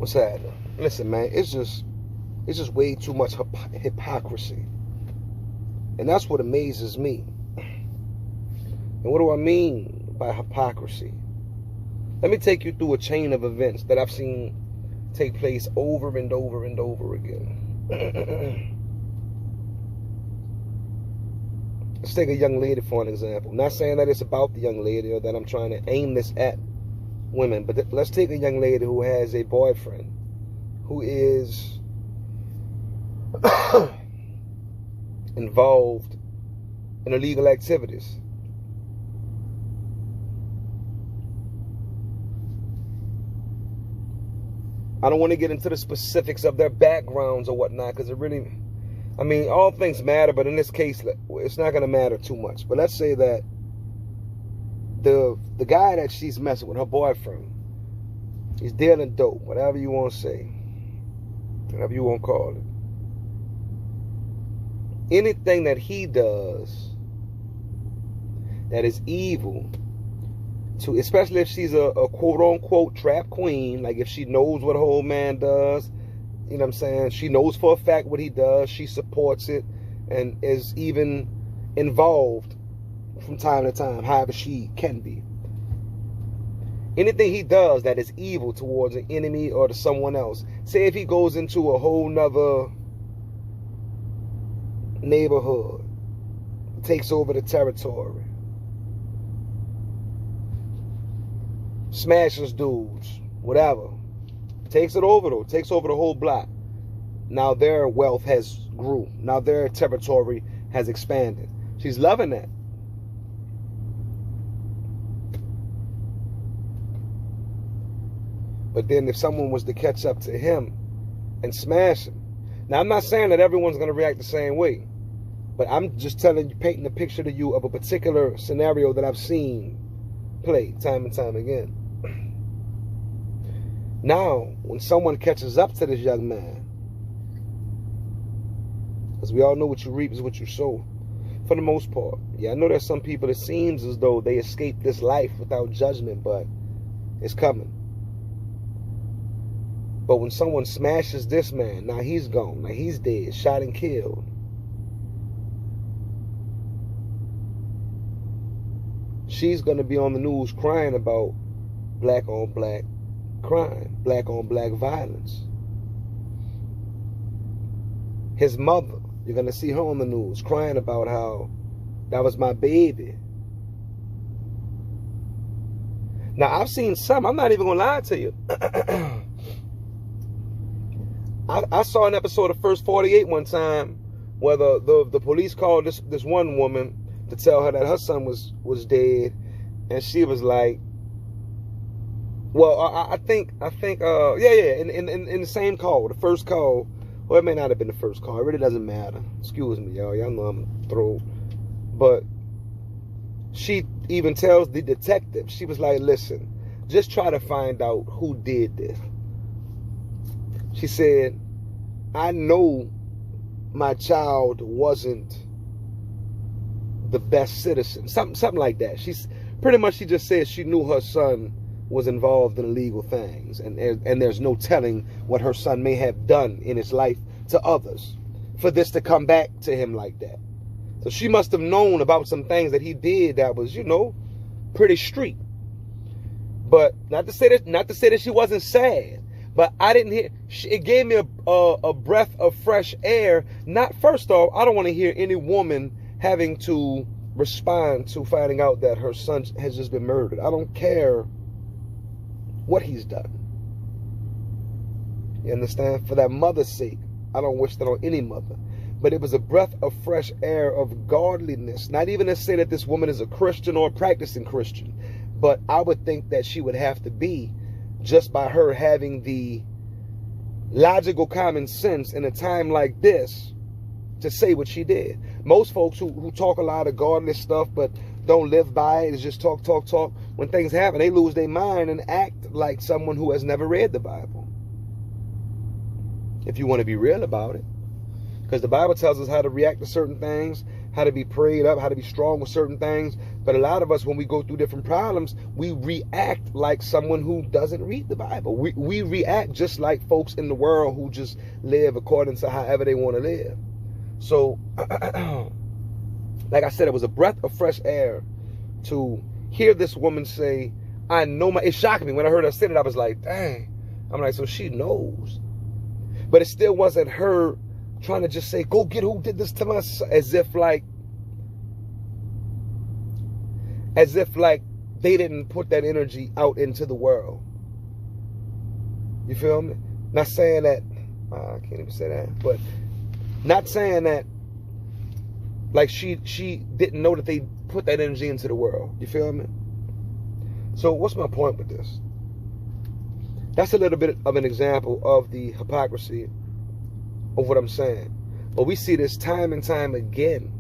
What's happening? Listen, man, it's just way too much hypocrisy. And that's what amazes me. And what do I mean by hypocrisy? Let me take you through a chain of events that I've seen take place over and over and over again. Let's take a young lady for an example. I'm not saying that it's about the young lady or that I'm trying to aim this at women, but let's take a young lady who has a boyfriend who is involved in illegal activities. I don't want to get into the specifics of their backgrounds or whatnot, because it really, I mean, all things matter, but in this case, it's not going to matter too much. But let's say that the guy that she's messing with, her boyfriend, he's dealing dope, whatever you want to say, whatever you want to call it. Anything that he does that is evil, to, especially if she's a quote-unquote trap queen, like if she knows what her old man does, you know what I'm saying? She knows for a fact what he does. She supports it and is even involved from time to time, however she can be. Anything he does that is evil towards an enemy or to someone else. Say if he goes into a whole nother neighborhood, takes over the territory, smashes dudes, whatever. Takes it over though, takes over the whole block. Now their wealth has grew. Now their territory has expanded. She's loving that. But then if someone was to catch up to him and smash him. Now I'm not saying that everyone's going to react the same way. But I'm just telling you, painting a picture to you of a particular scenario that I've seen play time and time again. Now, when someone catches up to this young man, because we all know what you reap is what you sow, for the most part. Yeah, I know there's some people, it seems as though they escape this life without judgment, but it's coming. But when someone smashes this man, now he's gone, now he's dead, shot and killed. She's going to be on the news crying about black on black crime, black on black violence. His mother, you're going to see her on the news crying about how that was my baby. Now, I've seen some, I'm not even going to lie to you. I saw an episode of First 48 one time where the police called this one woman to tell her that her son was dead, and she was like, well, I think, in the same call, the first call, or it may not have been the first call, it really doesn't matter. Excuse me, y'all know I'm through. But she even tells the detective, she was like, listen, just try to find out who did this. She said, I know my child wasn't the best citizen, something like that. She's pretty much, she just said she knew her son was involved in illegal things, and there's no telling what her son may have done in his life to others for this to come back to him like that. So she must have known about some things that he did that was, you know, pretty street. But not to say that she wasn't sad, but I didn't hear. It gave me a breath of fresh air. Not, first off, I don't want to hear any woman having to respond to finding out that her son has just been murdered. I don't care what he's done. You understand? For that mother's sake, I don't wish that on any mother. But it was a breath of fresh air of godliness. Not even to say that this woman is a Christian or a practicing Christian, but I would think that she would have to be, just by her having the logical common sense in a time like this to say what she did. Most folks who talk a lot of godly stuff but don't live by it, is just talk. When things happen, they lose their mind and act like someone who has never read the Bible. If you want to be real about it. Because the Bible tells us how to react to certain things, how to be prayed up, how to be strong with certain things. But a lot of us, when we go through different problems, we react like someone who doesn't read the Bible. We react just like folks in the world who just live according to however they want to live. So, like I said, it was a breath of fresh air to hear this woman say, I know it shocked me when I heard her say it. I was like, dang. I'm like, so she knows. But it still wasn't her trying to just say, go get who did this to my son, as if like they didn't put that energy out into the world. You feel me? Not saying that, I can't even say that, but not saying that like she didn't know that they put that energy into the world. You feel me? So what's my point with this? That's a little bit of an example of the hypocrisy of what I'm saying. But we see this time and time again,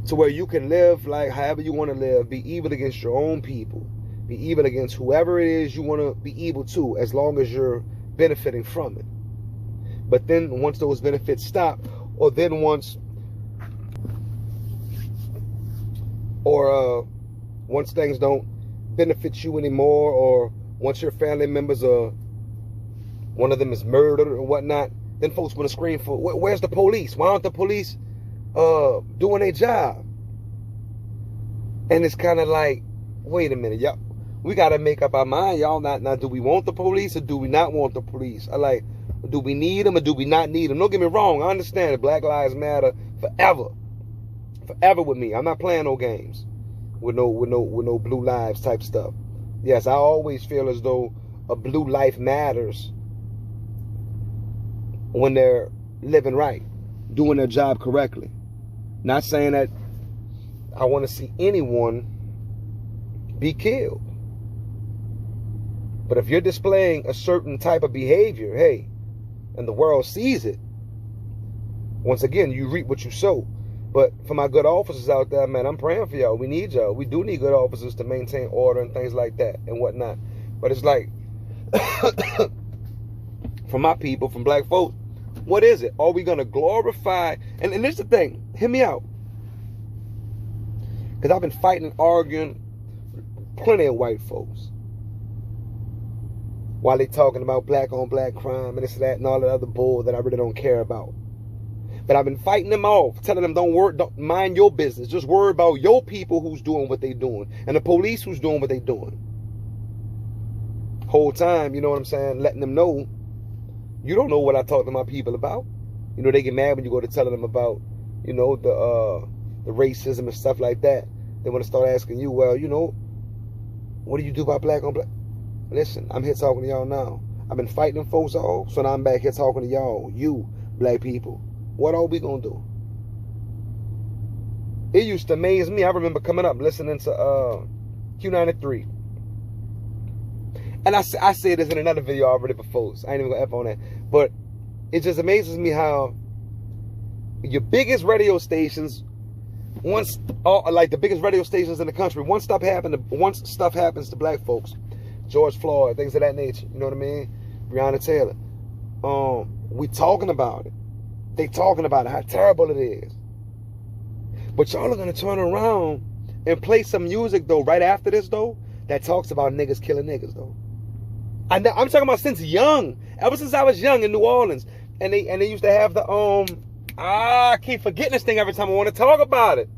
to where you can live like however you want to live, be evil against your own people, be evil against whoever it is you want to be evil to, as long as you're benefiting from it. But then once those benefits stop, or then once things don't benefit you anymore, or once your family members one of them is murdered or whatnot, then folks want to scream for, where's the police? Why aren't the police doing their job? And it's kind of like, wait a minute, y'all, we got to make up our mind, y'all. Now, do we want the police or do we not want the police? Do we need them or do we not need them? Don't get me wrong, I understand that Black Lives Matter forever with me. I'm not playing no games with no blue lives type stuff. Yes, I always feel as though a blue life matters when they're living right, doing their job correctly. Not saying that I want to see anyone be killed. But if you're displaying a certain type of behavior, hey, and the world sees it, once again, you reap what you sow. But for my good officers out there, man, I'm praying for y'all. We need y'all. We do need good officers to maintain order and things like that and whatnot. But it's like, for my people, from black folks, what is it? Are we going to glorify? And this is the thing. Hear me out. Because I've been fighting and arguing with plenty of white folks while they talking about black on black crime and this, that, and all that other bull that I really don't care about. But I've been fighting them off, telling them don't mind your business. Just worry about your people who's doing what they doing and the police who's doing what they doing. Whole time, you know what I'm saying, letting them know, you don't know what I talk to my people about. You know, they get mad when you go to telling them about, you know, the racism and stuff like that. They want to start asking you, well, you know, what do you do about black on black? Listen, I'm here talking to y'all now. I've been fighting them folks off, so now I'm back here talking to y'all, you black people. What are we going to do? It used to amaze me. I remember coming up listening to Q93. And I said this in another video already before, so I ain't even going to F on that. But it just amazes me how your biggest radio stations, like the biggest radio stations in the country, once stuff happens to black folks, George Floyd, things of that nature, you know what I mean? Breonna Taylor. We talking about it. They talking about how terrible it is. But y'all are going to turn around and play some music, though, right after this, though, that talks about niggas killing niggas, though. I'm talking about since young. Ever since I was young in New Orleans. And they used to have the, I keep forgetting this thing every time I want to talk about it.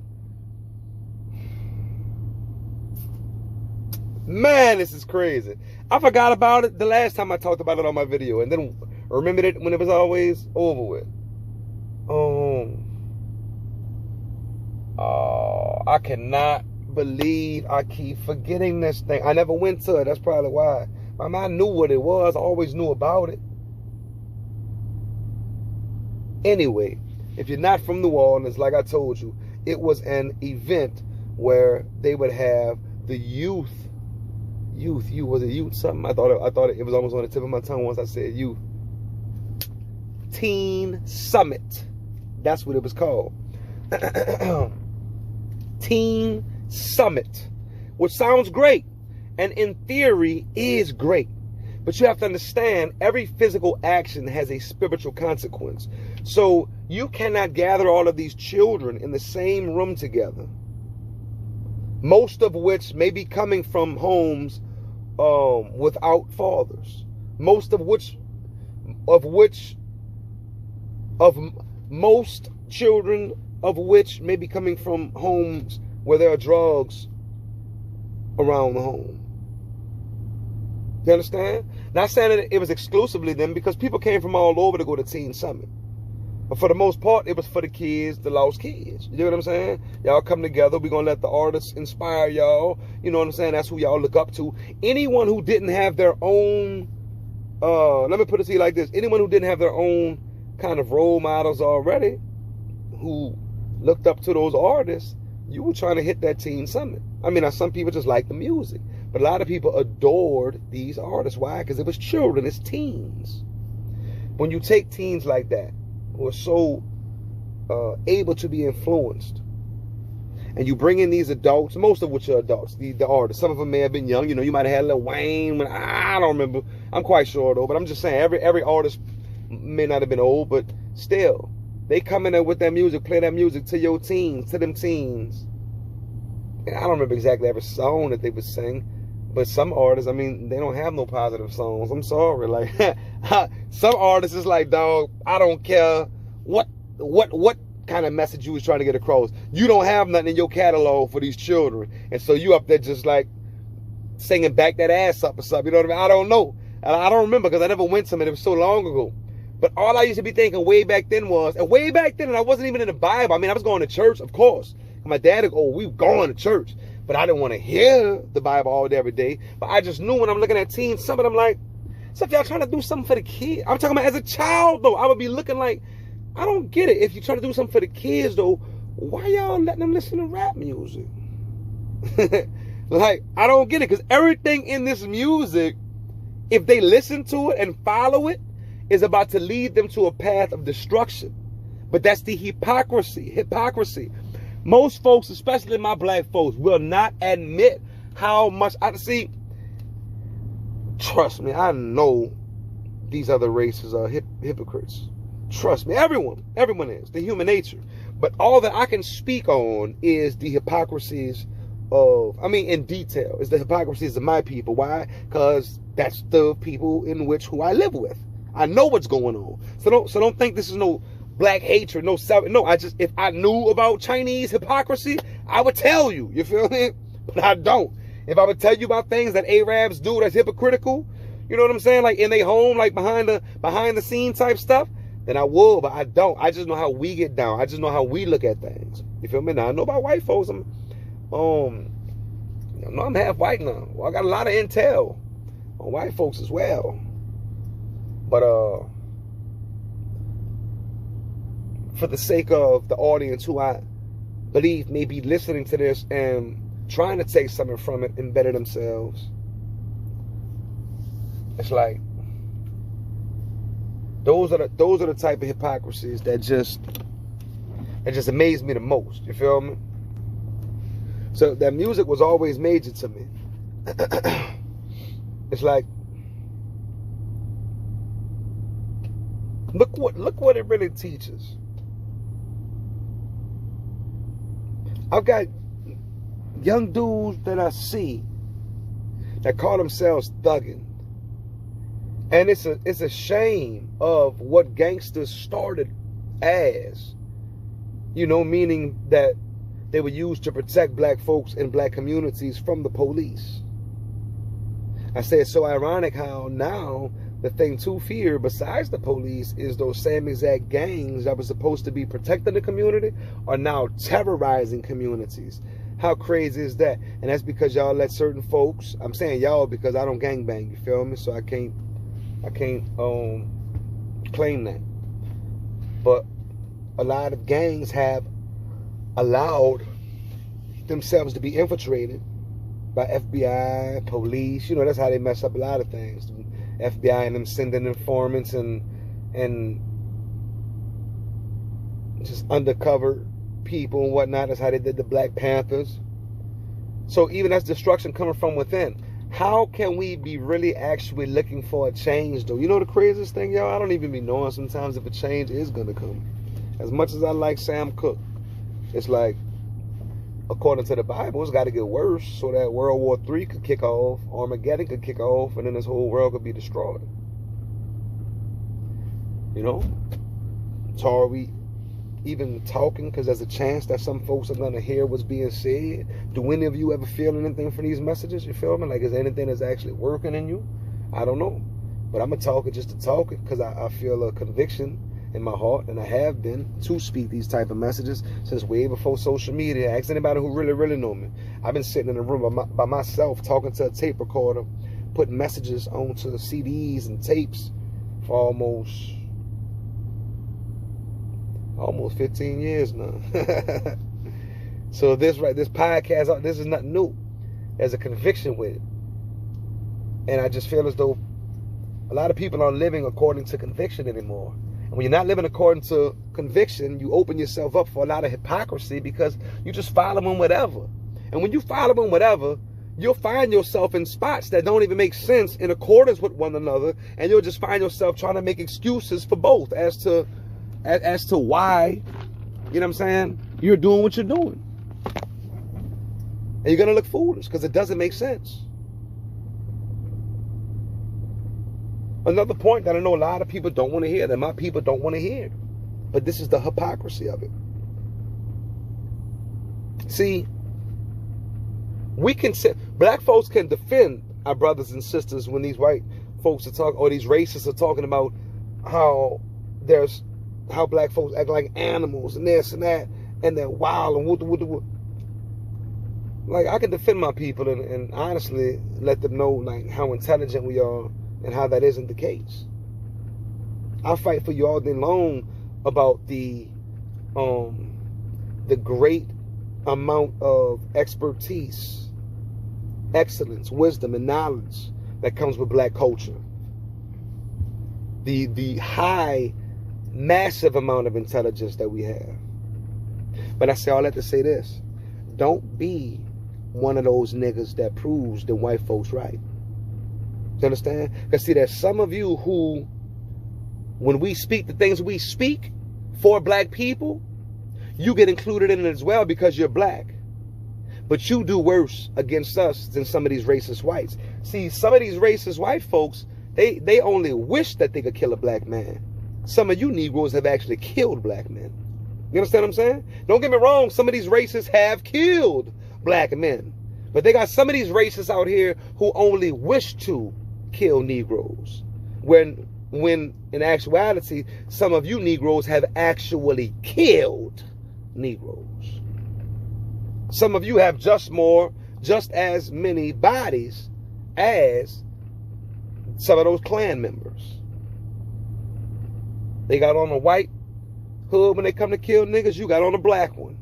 Man, this is crazy. I forgot about it the last time I talked about it on my video. And then remembered it when it was always over with. I cannot believe I keep forgetting this thing. I never went to it. That's probably why. My mind knew what it was. I always knew about it. Anyway, if you're not from New Orleans, like I told you, it was an event where they would have the youth. Was it youth something? I thought it was almost on the tip of my tongue once I said youth. Teen Summit. That's what it was called. Teen Summit. Which sounds great. And in theory is great. But you have to understand, every physical action has a spiritual consequence. So you cannot gather all of these children in the same room together most of which may be coming from homes without fathers. Most children of which may be coming from homes where there are drugs around the home. You understand? Not saying that it was exclusively them, because people came from all over to go to Teen Summit. But for the most part, it was for the kids, the lost kids. You know what I'm saying? Y'all come together. We're going to let the artists inspire y'all. You know what I'm saying? That's who y'all look up to. Anyone who didn't have their own, let me put it to you like this. Anyone who didn't have their own kind of role models already, who looked up to those artists, you were trying to hit that Teen Summit. I mean, some people just like the music. But a lot of people adored these artists. Why? Because it was children. It's teens. When you take teens like that, who are so able to be influenced, and you bring in these adults, most of which are adults, the artists. Some of them may have been young. You know, you might have had Lil Wayne. I don't remember. I'm quite sure, though. But I'm just saying, every artist may not have been old, but still, they come in there with that music, play that music to your teens, to them teens. And I don't remember exactly every song that they would sing. But some artists, I mean, they don't have no positive songs. I'm sorry. Like, some artists is like, dog, I don't care what kind of message you was trying to get across. You don't have nothing in your catalog for these children. And so you up there just like singing back that ass up or something. You know what I mean? I don't know. And I don't remember because I never went to them. It was so long ago. But all I used to be thinking way back then was, and way back then, and I wasn't even in the Bible. I mean, I was going to church, of course. And my dad would go, we were going to church. But I didn't want to hear the Bible all day, every day. But I just knew when I'm looking at Teen Summit, I'm like, so if y'all trying to do something for the kids, I'm talking about as a child, though, I would be looking like, I don't get it. If you're trying to do something for the kids, though, why y'all letting them listen to rap music? Like, I don't get it. Because everything in this music, if they listen to it and follow it, is about to lead them to a path of destruction. But that's the hypocrisy. Most folks, especially my black folks, will not admit how much I see. Trust me, I know these other races are hypocrites. Trust me, everyone is. The human nature. But all that I can speak on is the hypocrisies of, I mean, in detail, is the hypocrisies of my people. Why? Because that's the people in which who I live with. I know what's going on. So don't think this is no black hatred, no, if I knew about Chinese hypocrisy, I would tell you, you feel me? But I don't. If I would tell you about things that Arabs do that's hypocritical, you know what I'm saying? Like in their home, like behind the scene type stuff, then I would, but I don't. I just know how we get down. I just know how we look at things. You feel me? Now I know about white folks. I'm half white now. Well, I got a lot of intel on white folks as well. But for the sake of the audience who I believe may be listening to this and trying to take something from it and better themselves, it's like those are the type of hypocrisies that just amaze me the most. You feel me? So that music was always major to me. It's like, look what it really teaches. I've got young dudes that I see that call themselves thugging. And it's a shame of what gangsters started as. You know, meaning that they were used to protect black folks and black communities from the police. I say it's so ironic how now the thing to fear besides the police is those same exact gangs that were supposed to be protecting the community are now terrorizing communities. How crazy is that? And that's because y'all let certain folks, I'm saying y'all because I don't gangbang, you feel me? So I can't claim that. But a lot of gangs have allowed themselves to be infiltrated by FBI, police. You know, that's how they mess up a lot of things. FBI and them sending informants and just undercover people and whatnot. That's how they did the Black Panthers. So even that's destruction coming from within. How can we be really actually looking for a change, though? You know the craziest thing, y'all? I don't even be knowing sometimes if a change is going to come. As much as I like Sam Cooke, it's like, according to the Bible, it's got to get worse so that World War III could kick off, Armageddon could kick off, and then this whole world could be destroyed. You know? So are we even talking? Because there's a chance that some folks are going to hear what's being said. Do any of you ever feel anything from these messages? You feel me? Like, is there anything that's actually working in you? I don't know. But I'm going to talk it just to talk it because I feel a conviction in my heart, and I have been, to speak these type of messages since way before social media. Ask anybody who really know me. I've been sitting in a room by myself talking to a tape recorder, putting messages onto CDs and tapes for almost 15 years now. So this podcast, this is nothing new. There's a conviction with it. And I just feel as though a lot of people aren't living according to conviction anymore. And when you're not living according to conviction, you open yourself up for a lot of hypocrisy because you just following whatever. And when you following whatever, you'll find yourself in spots that don't even make sense in accordance with one another. And you'll just find yourself trying to make excuses for both as to why, you know what I'm saying, you're doing what you're doing. And you're going to look foolish because it doesn't make sense. Another point that I know a lot of people don't want to hear, that my people don't want to hear. But this is the hypocrisy of it. See, black folks can defend our brothers and sisters when these white folks are talking, or these racists are talking about how black folks act like animals and this and that, and they're wild and what. Like, I can defend my people and honestly let them know like how intelligent we are and how that isn't the case. I fight for you all day long about the great amount of expertise, excellence, wisdom, and knowledge that comes with black culture. The high, massive amount of intelligence that we have. But I say all that to say this. Don't be one of those niggas that proves the white folks right. You understand? Because see, there's some of you who, when we speak the things we speak for black people, you get included in it as well because you're black. But you do worse against us than some of these racist whites. See, some of these racist white folks, they only wish that they could kill a black man. Some of you Negroes have actually killed black men. You understand what I'm saying? Don't get me wrong, some of these racists have killed black men. But they got some of these racists out here who only wish to kill Negroes. When in actuality, some of you Negroes have actually killed Negroes. Some of you have just as many bodies as some of those Klan members. They got on a white hood when they come to kill niggas. You got on a black one.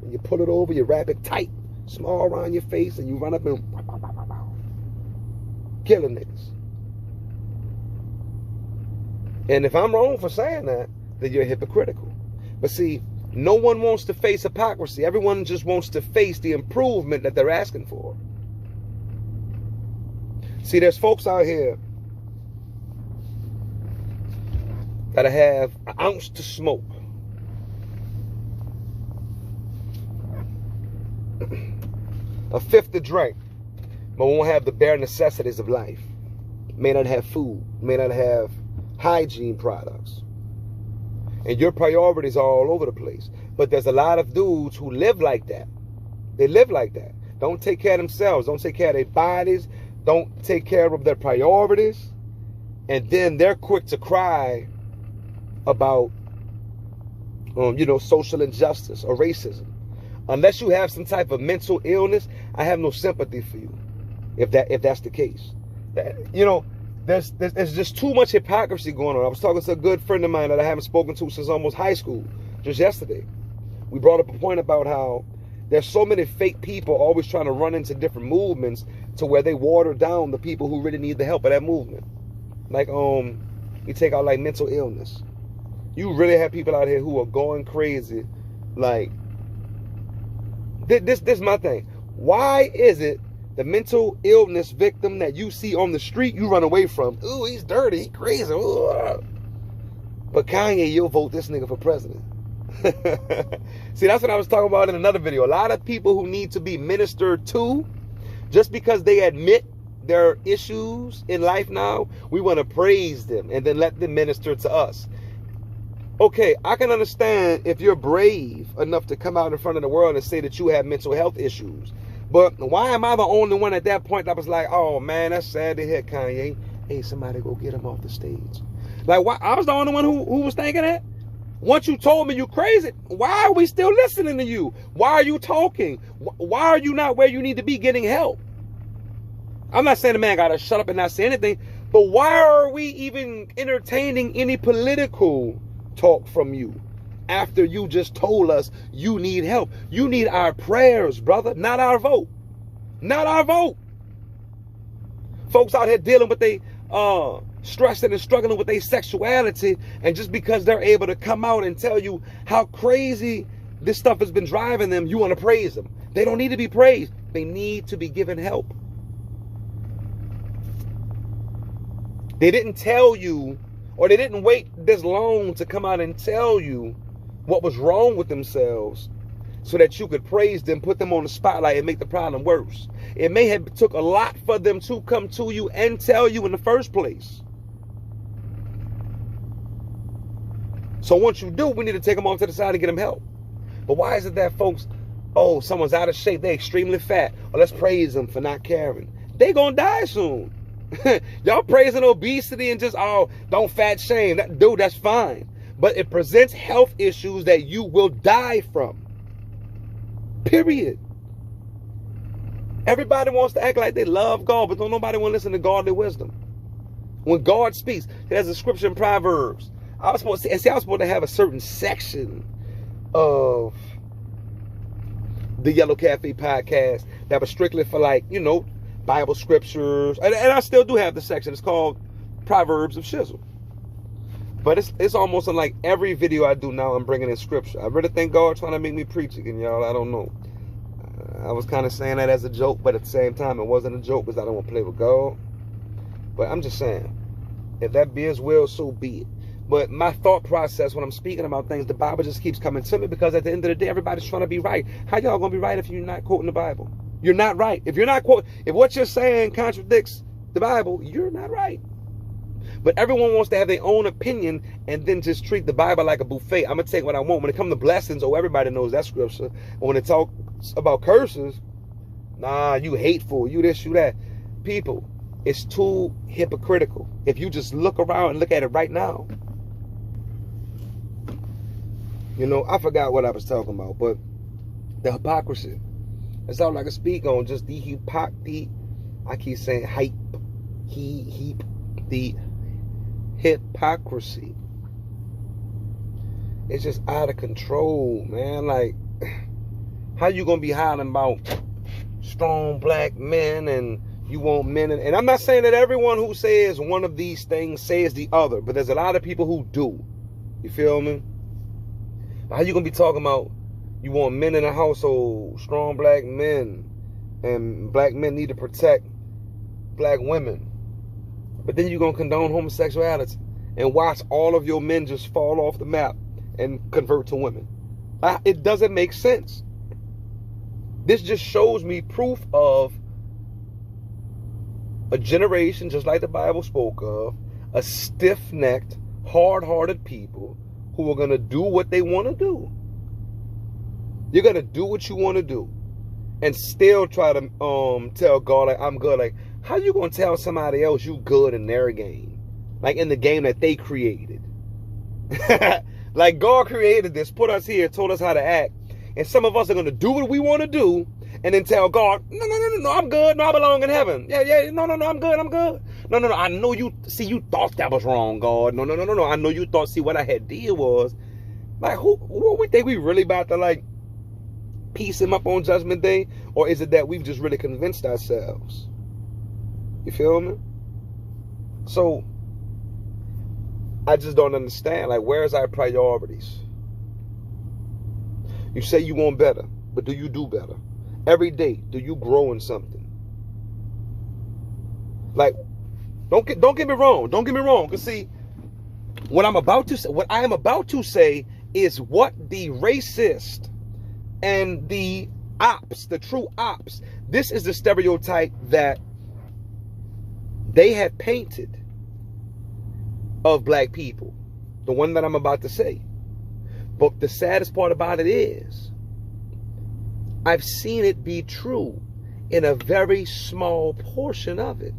And you pull it over, you wrap it tight, small around your face, and you run up and killing niggas. And if I'm wrong for saying that, then you're hypocritical. But see, no one wants to face hypocrisy. Everyone just wants to face the improvement that they're asking for. See, there's folks out here that have an ounce to smoke. A fifth to drink, but won't have the bare necessities of life. May not have food, may not have hygiene products. And your priorities are all over the place. But there's a lot of dudes who live like that. They live like that. Don't take care of themselves. Don't take care of their bodies. Don't take care of their priorities. And then they're quick to cry about, social injustice or racism. Unless you have some type of mental illness, I have no sympathy for you. If that's the case, there's just too much hypocrisy going on. I was talking to a good friend of mine that I haven't spoken to since almost high school, just yesterday. We brought up a point about how there's so many fake people always trying to run into different movements to where they water down the people who really need the help of that movement. Like, you take out like mental illness. You really have people out here who are going crazy. Like, this is my thing. Why is it the mental illness victim that you see on the street, you run away from? Ooh, he's dirty, he's crazy. Ooh. But Kanye, you'll vote this nigga for president. See, that's what I was talking about in another video. A lot of people who need to be ministered to, just because they admit their issues in life now, we want to praise them and then let them minister to us. Okay, I can understand if you're brave enough to come out in front of the world and say that you have mental health issues. But why am I the only one at that point that was like, oh man, that's sad to hear, Kanye. Hey, somebody go get him off the stage. Like, why? I was the only one who was thinking that. Once you told me you crazy, why are we still listening to you? Why are you talking? Why are you not where you need to be getting help? I'm not saying the man got to shut up and not say anything, but why are we even entertaining any political talk from you after you just told us you need help? You need our prayers, brother, not our vote. Not our vote. Folks out here dealing with they stressing and struggling with their sexuality, and just because they're able to come out and tell you how crazy this stuff has been driving them, you want to praise them. They don't need to be praised. They need to be given help. They didn't tell you, or they didn't wait this long to come out and tell you what was wrong with themselves so that you could praise them, put them on the spotlight, and make the problem worse. It may have took a lot for them to come to you and tell you in the first place. So once you do, we need to take them off to the side and get them help. But why is it that folks, oh, someone's out of shape, they're extremely fat, or let's praise them for not caring? They gonna die soon. Y'all praising obesity and just, oh, don't fat shame. Dude, that's fine. But it presents health issues that you will die from. Period. Everybody wants to act like they love God, but don't nobody want to listen to godly wisdom. When God speaks, there's a scripture in Proverbs. I was supposed to have a certain section of the Yellow Cafe podcast that was strictly for, like, you know, Bible scriptures. And I still do have the section. It's called Proverbs of Shizzle. But it's almost in like every video I do now, I'm bringing in scripture. I really think God's trying to make me preach again, y'all. I don't know. I was kind of saying that as a joke, but at the same time, it wasn't a joke because I don't want to play with God. But I'm just saying, if that be His will, so be it. But my thought process when I'm speaking about things, the Bible just keeps coming to me, because at the end of the day, everybody's trying to be right. How y'all gonna be right if you're not quoting the Bible? You're not right. If you're not quoting, if what you're saying contradicts the Bible, you're not right. But everyone wants to have their own opinion and then just treat the Bible like a buffet. I'm gonna take what I want. When it comes to blessings, oh, everybody knows that scripture. When it talks about curses, nah, you hateful, you this, you that. People, it's too hypocritical. If you just look around and look at it right now. You know, I forgot what I was talking about, but the hypocrisy. That's all I can speak on. Just the hypocrisy. I keep saying the hypocrisy. It's just out of control, man. Like, how you gonna be hollering about strong black men and you want men? And I'm not saying that everyone who says one of these things says the other, but there's a lot of people who do. You feel me? How you gonna be talking about you want men in a household, strong black men, and black men need to protect black women, but then you're gonna condone homosexuality and watch all of your men just fall off the map and convert to women? It doesn't make sense. This just shows me proof of a generation, just like the Bible spoke of, a stiff-necked, hard-hearted people who are going to do what they want to do. You're going to do what you want to do and still try to tell God, like, I'm good. Like, how you going to tell somebody else you good in their game? Like, in the game that they created. Like, God created this, put us here, told us how to act. And some of us are going to do what we want to do and then tell God, no, I'm good. No, I belong in heaven. Yeah, no, I'm good. No, I know you thought that was wrong, God. No. I know you thought, what I had did was, like, what we think we really about to, like, piece him up on Judgment Day? Or is it that we've just really convinced ourselves? You feel me? So, I just don't understand. Like, where's our priorities? You say you want better, but do you do better? Every day, do you grow in something? Like, don't get me wrong. Don't get me wrong. Because see, what I am about to say is what the racist and the ops, the true ops, this is the stereotype that they have painted of black people. The one that I'm about to say. But the saddest part about it is, I've seen it be true in a very small portion of it.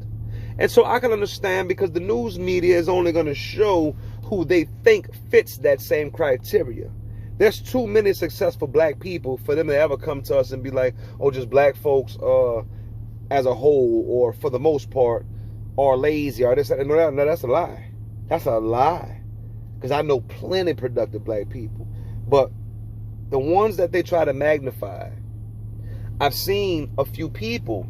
And so I can understand, because the news media is only going to show who they think fits that same criteria. There's too many successful black people for them to ever come to us and be like, oh, just black folks as a whole, or for the most part, are lazy, or this. No, that's a lie. That's a lie. Because I know plenty of productive black people. But the ones that they try to magnify, I've seen a few people,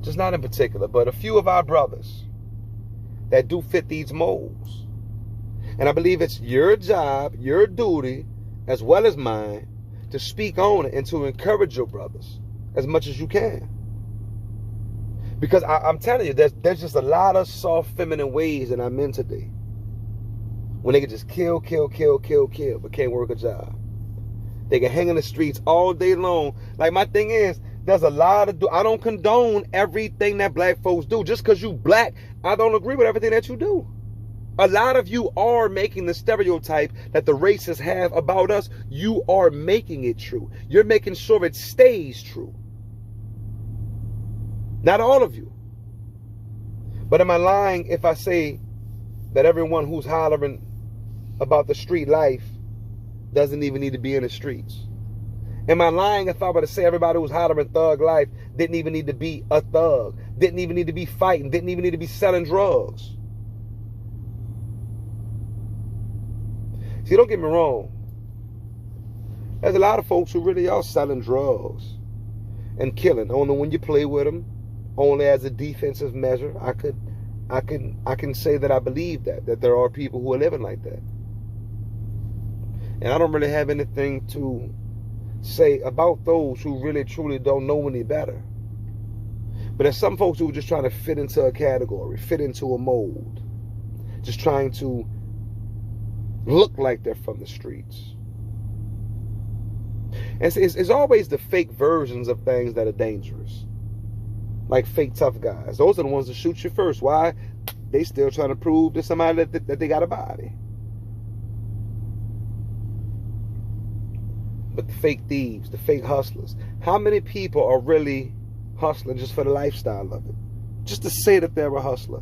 just not in particular, but a few of our brothers that do fit these molds. And I believe it's your job, your duty, as well as mine, to speak on it and to encourage your brothers as much as you can. Because I'm telling you, there's just a lot of soft feminine ways in our men today. When they can just kill, but can't work a job. They can hang in the streets all day long. Like, my thing is, there's a lot of, I don't condone everything that black folks do. Just because you black, I don't agree with everything that you do. A lot of you are making the stereotype that the racists have about us. You are making it true. You're making sure it stays true. Not all of you. But am I lying if I say that everyone who's hollering about the street life doesn't even need to be in the streets? Am I lying if I were to say everybody who's hollering thug life didn't even need to be a thug, didn't even need to be fighting, didn't even need to be selling drugs? See, don't get me wrong. There's a lot of folks who really are selling drugs and killing, only when you play with them, only as a defensive measure. I can say that I believe that there are people who are living like that. And I don't really have anything to say about those who really truly don't know any better. But there's some folks who are just trying to fit into a category, fit into a mold, just trying to look like they're from the streets. And it's always the fake versions of things that are dangerous. Like fake tough guys. Those are the ones that shoot you first. Why? They still trying to prove to somebody that they got a body. But the fake thieves, the fake hustlers. How many people are really hustling just for the lifestyle of it? Just to say that they're a hustler.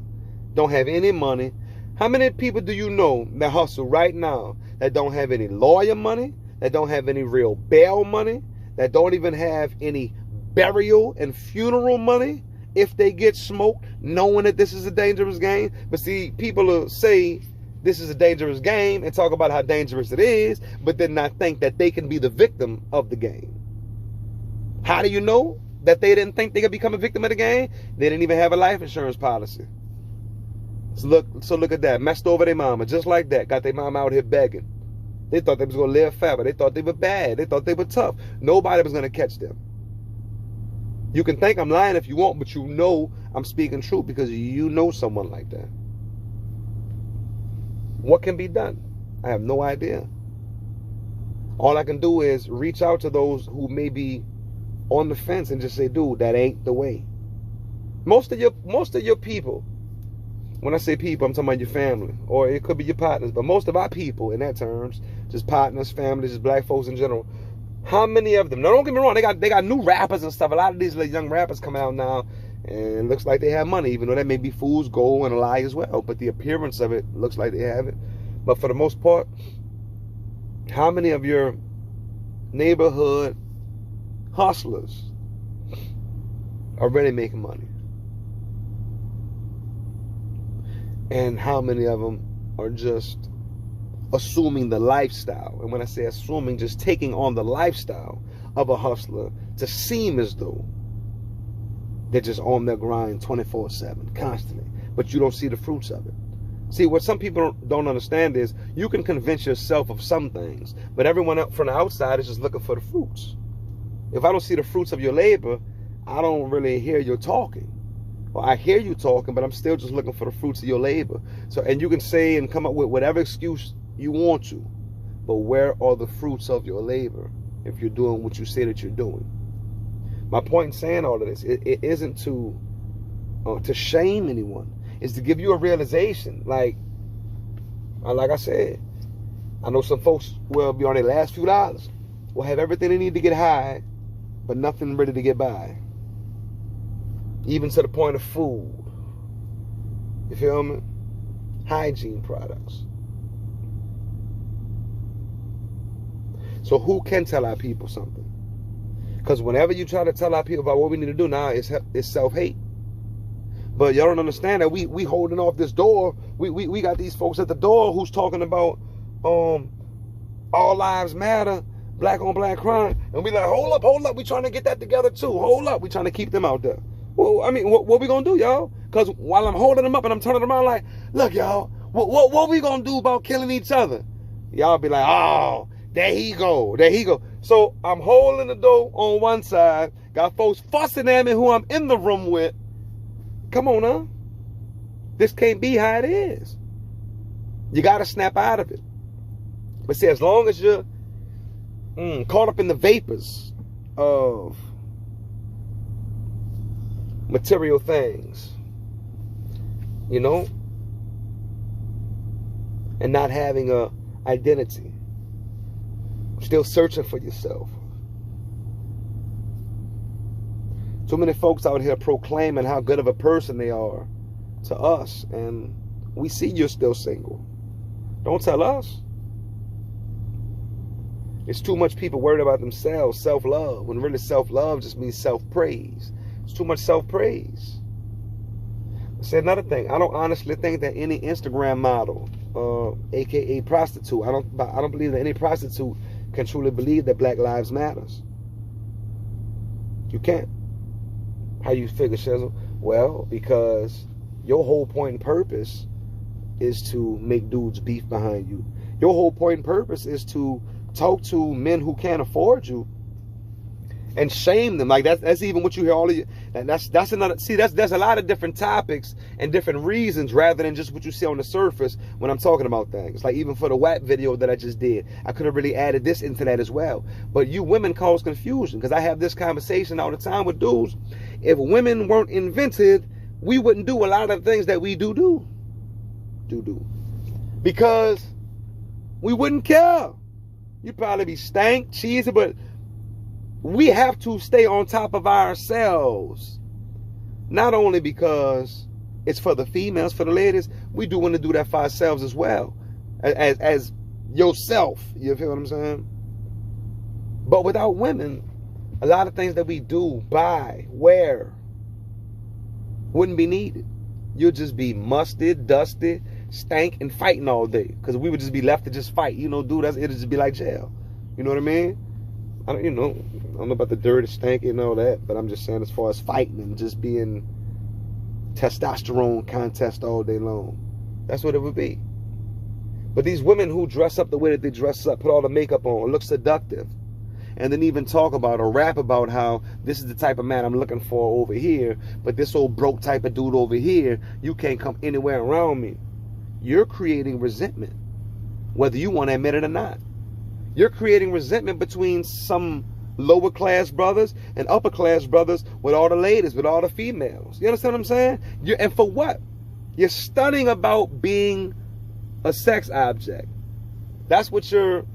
Don't have any money. How many people do you know that hustle right now that don't have any lawyer money, that don't have any real bail money, that don't even have any burial and funeral money if they get smoked, knowing that this is a dangerous game? But see, people will say this is a dangerous game and talk about how dangerous it is, but then not think that they can be the victim of the game. How do you know that they didn't think they could become a victim of the game? They didn't even have a life insurance policy. So look at that. Messed over their mama just like that. Got their mama out here begging. They thought they was going to live forever. They thought they were bad. They thought they were tough. Nobody was going to catch them. You can think I'm lying if you want, but you know I'm speaking truth because you know someone like that. What can be done? I have no idea. All I can do is reach out to those who may be on the fence and just say, dude, that ain't the way. Most of your people, when I say people, I'm talking about your family, or it could be your partners, but most of our people in that terms, just partners, families, just black folks in general, how many of them? Now, don't get me wrong, they got new rappers and stuff. A lot of these little young rappers coming out now, and it looks like they have money, even though that may be fool's gold and a lie as well. But the appearance of it looks like they have it. But for the most part, how many of your neighborhood hustlers are really making money? And how many of them are just assuming the lifestyle? And when I say assuming, just taking on the lifestyle of a hustler to seem as though they're just on their grind 24/7, constantly. But you don't see the fruits of it. See, what some people don't understand is you can convince yourself of some things, but everyone else from the outside is just looking for the fruits. If I don't see the fruits of your labor, I don't really hear you talking. Well, I hear you talking, but I'm still just looking for the fruits of your labor. So, and you can say and come up with whatever excuse You want to. But where are the fruits of your labor if you're doing what you say that you're doing? My point in saying all of this, it isn't to shame anyone. It's to give you a realization. Like I said, I know some folks will be on their last few dollars, will have everything they need to get high, but nothing ready to get by. Even to the point of food. You feel me? Hygiene products. So who can tell our people something? Because whenever you try to tell our people about what we need to do now, it's self-hate. But y'all don't understand that we holding off this door. We got these folks at the door who's talking about all lives matter, black on black crime, and we like, hold up, we trying to get that together too. Hold up, we trying to keep them out there. Well, I mean, what we gonna do, y'all? Because while I'm holding them up and I'm turning them around like, look, y'all, what we gonna do about killing each other? Y'all be like, oh, there he go. So I'm holding the door on one side, got folks fussing at me who I'm in the room with. Come on, huh? This can't be how it is. You gotta snap out of it. But see, as long as you're caught up in the vapors of material things, you know, and not having a identity, still searching for yourself. Too many folks out here proclaiming how good of a person they are to us, and we see you're still single. Don't tell us. It's too much people worried about themselves, self-love, when really self-love just means self-praise. It's too much self-praise. Say another thing. I don't honestly think that any Instagram model, aka prostitute, I don't believe that any prostitute can truly believe that Black Lives Matters. You can't. How you figure, Shizzle? Well, because your whole point and purpose is to make dudes beef behind you. Your whole point and purpose is to talk to men who can't afford you and shame them. Like that's even what you hear all of you. And that's another. See, there's a lot of different topics and different reasons rather than just what you see on the surface when I'm talking about things. Like even for the WAP video that I just did, I could have really added this into that as well. But you women cause confusion because I have this conversation all the time with dudes. If women weren't invented, we wouldn't do a lot of the things that we do. Because we wouldn't care. You'd probably be stank, cheesy, but we have to stay on top of ourselves. Not only because it's for the females, for the ladies, we do want to do that for ourselves as well. As yourself, you feel what I'm saying? But without women, a lot of things that we do, buy, wear, wouldn't be needed. You'll just be musted, dusty, stank, and fighting all day. Because we would just be left to just fight. You know, dude, it'd just be like jail. You know what I mean? I don't know about the dirty, stanky and all that, but I'm just saying as far as fighting and just being testosterone contest all day long. That's what it would be. But these women who dress up the way that they dress up, put all the makeup on, look seductive, and then even talk about or rap about how this is the type of man I'm looking for over here, but this old broke type of dude over here, you can't come anywhere around me. You're creating resentment, whether you want to admit it or not. You're creating resentment between some lower class brothers and upper class brothers with all the ladies, with all the females. You understand what I'm saying? And for what? You're stunning about being a sex object. That's what you're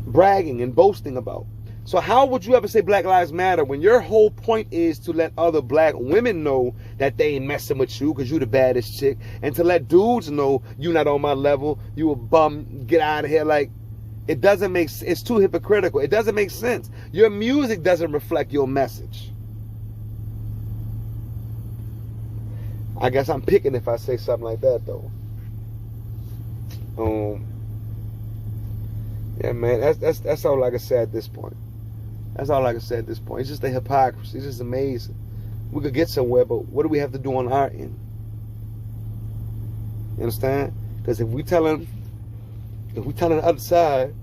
bragging and boasting about. So how would you ever say Black Lives Matter when your whole point is to let other black women know that they ain't messing with you because you the baddest chick, and to let dudes know you not on my level, you a bum, get out of here? Like, it doesn't make, it's too hypocritical. It doesn't make sense. Your music doesn't reflect your message. I guess I'm picking if I say something like that though. Yeah, man, that's all I can say at this point. That's all I can say at this point. It's just the hypocrisy. It's just amazing. We could get somewhere, but what do we have to do on our end? You understand? Because if we telling the other side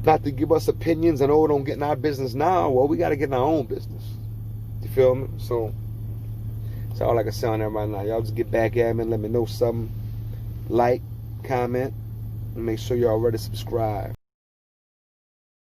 not to give us opinions and don't get in our business now, well, we got to get in our own business. You feel me? So that's all I can say on that right now. Y'all just get back at me and let me know something. like, comment, and make sure you're already subscribed.